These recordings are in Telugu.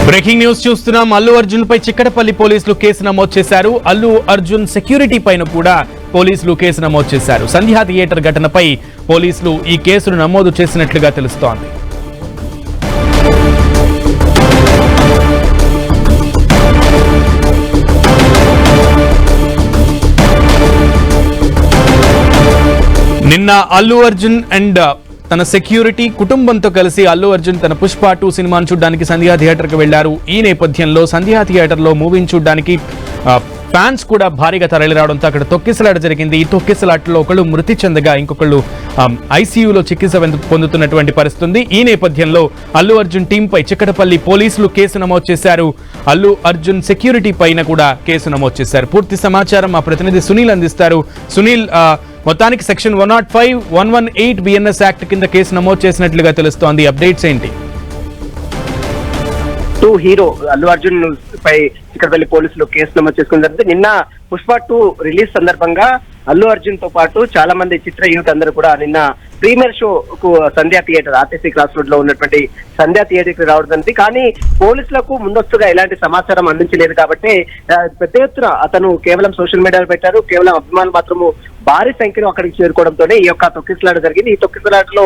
బ్రేకింగ్ న్యూస్ చూస్తున్నాం. అల్లు అర్జున్ పై చిక్కడపల్లి పోలీసులు కేసు నమోదు చేశారు. అల్లు అర్జున్ సెక్యూరిటీ పైన కూడా పోలీసులు కేసు నమోదు చేశారు. సంధ్యా థియేటర్ ఘటనపై పోలీసులు ఈ కేసును నమోదు చేసినట్లుగా తెలుస్తోంది. నిన్న అల్లు అర్జున్ అండ్ తన సెక్యూరిటీ కుటుంబంతో కలిసి అల్లు అర్జున్ తన పుష్ప 2 సినిమాను చూడడానికి సంధ్యా థియేటర్కి వెళ్లారు. ఈ నేపథ్యంలో సంధ్యా థియేటర్లో మూవీని చూడడానికి ఫ్యాన్స్ కూడా భారీగా తరలిరావడంతో అక్కడ తొక్కిసలాట జరిగింది. ఈ తొక్కిసలాటలో ఒకళ్ళు మృతి చెందగా ఇంకొకళ్ళు ఐసీయూలో చికిత్స పొందుతున్నటువంటి పరిస్థితి. ఈ నేపథ్యంలో అల్లు అర్జున్ టీంపై చిక్కడపల్లి పోలీసులు కేసు నమోదు చేశారు. అల్లు అర్జున్ సెక్యూరిటీ పైన కూడా కేసు నమోదు చేశారు. పూర్తి సమాచారం మా ప్రతినిధి సునీల్ అందిస్తారు. సునీల్, మొత్తానికి సెక్షన్ 105, 118 బిఎన్ఎస్ యాక్ట్ కింద కేసు నమోదు చేసినట్లుగా తెలుస్తోంది. అప్డేట్స్ ఏంటి? హీరో అల్లు అర్జున్ పై చిక్కడపల్లి పోలీసులు కేసు నమోదు చేసుకున్న తర్వాత నిన్న పుష్ప 2 రిలీజ్ సందర్భంగా అల్లు అర్జున్ తో పాటు చాలా మంది చిత్ర యూత్ అందరూ కూడా నిన్న ప్రీమియర్ షో కు సంధ్యా థియేటర్ ఆర్టీసీ క్రాస్ రోడ్ లో ఉన్నటువంటి సంధ్యా థియేటర్ కి రావడం. కానీ పోలీసులకు ముందస్తుగా ఎలాంటి సమాచారం అందించలేదు కాబట్టి పెద్ద ఎత్తున అతను కేవలం సోషల్ మీడియాలో పెట్టారు. కేవలం అభిమానులు మాత్రము భారీ సంఖ్యలో అక్కడికి చేరుకోవడంతోనే ఈ యొక్క తొక్కిసలాట జరిగింది. ఈ తొక్కిసలాటలో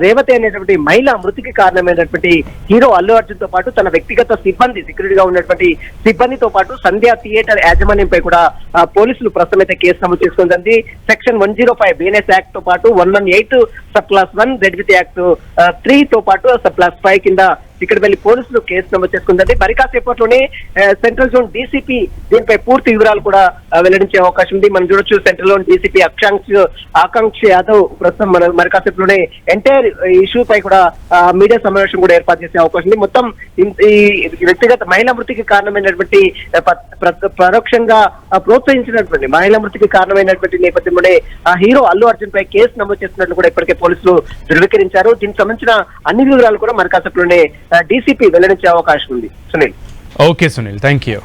రేవతి అనేటువంటి మహిళ మృతికి కారణమైనటువంటి హీరో అల్లు అర్జున్ తో పాటు తన వ్యక్తిగత సిబ్బంది, సెక్యూరిటీగా ఉన్నటువంటి సిబ్బందితో పాటు సంధ్యా థియేటర్ యాజమాన్యంపై కూడా పోలీసులు ప్రస్తుతం అయితే కేసు నమోదు చేసుకుంది. సెక్షన్ 105 బిఎన్ఎస్ యాక్ట్ తో పాటు 118 sub class 1, red with act 3 తో పాటు సబ్ క్లాస్ 5 కింద ఇక్కడ వెళ్ళి పోలీసులు కేసు నమోదు చేసుకుందండి. మరి కాసేపట్లోనే సెంట్రల్ జోన్ డీసీపీ దీనిపై పూర్తి వివరాలు కూడా వెల్లడించే అవకాశం ఉంది. మనం చూడొచ్చు, సెంట్రల్ జోన్ డీసీపీ ఆకాంక్ష యాదవ్ ప్రస్తుతం మరి కాసేపట్లోనే ఎంటైర్ ఇష్యూ పై కూడా మీడియా సమావేశం కూడా ఏర్పాటు చేసే అవకాశం ఉంది. మొత్తం ఈ వ్యక్తిగత మహిళా మృతికి కారణమైనటువంటి పరోక్షంగా ప్రోత్సహించినటువంటి మహిళా మృతికి కారణమైనటువంటి నేపథ్యంలోనే హీరో అల్లు అర్జున్ పై కేసు నమోదు చేస్తున్నట్లు కూడా ఇప్పటికే పోలీసులు ధృవీకరించారు. దీనికి సంబంధించిన అన్ని వివరాలు కూడా మరి కాసేపట్లోనే డీసీపీ వెల్లడించే అవకాశం ఉంది. Sunil. Okay Sunil, thank you.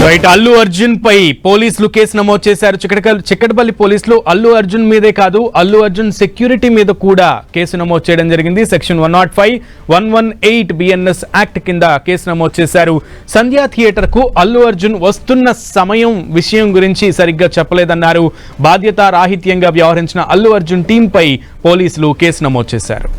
Right, Allu Arjun పై పోలీసులు కేసు నమోదు చేశారు. చిక్కడపల్లి పోలీసులు అల్లు అర్జున్ మీదే కాదు, అల్లు అర్జున్ సెక్యూరిటీ మీద కూడా కేసు నమోదు చేయడం జరిగింది. సెక్షన్ 105, 118 బిఎన్ఎస్ యాక్ట్ కింద కేసు నమోదు చేశారు. సంధ్యా థియేటర్ కు అల్లు అర్జున్ వస్తున్న విషయం గురించి సరిగ్గా చెప్పలేదన్నారు. బాధ్యతారాహిత్యంగా వ్యవహరించిన అల్లు అర్జున్ టీంపై పోలీసులు కేసు నమోదు చేశారు.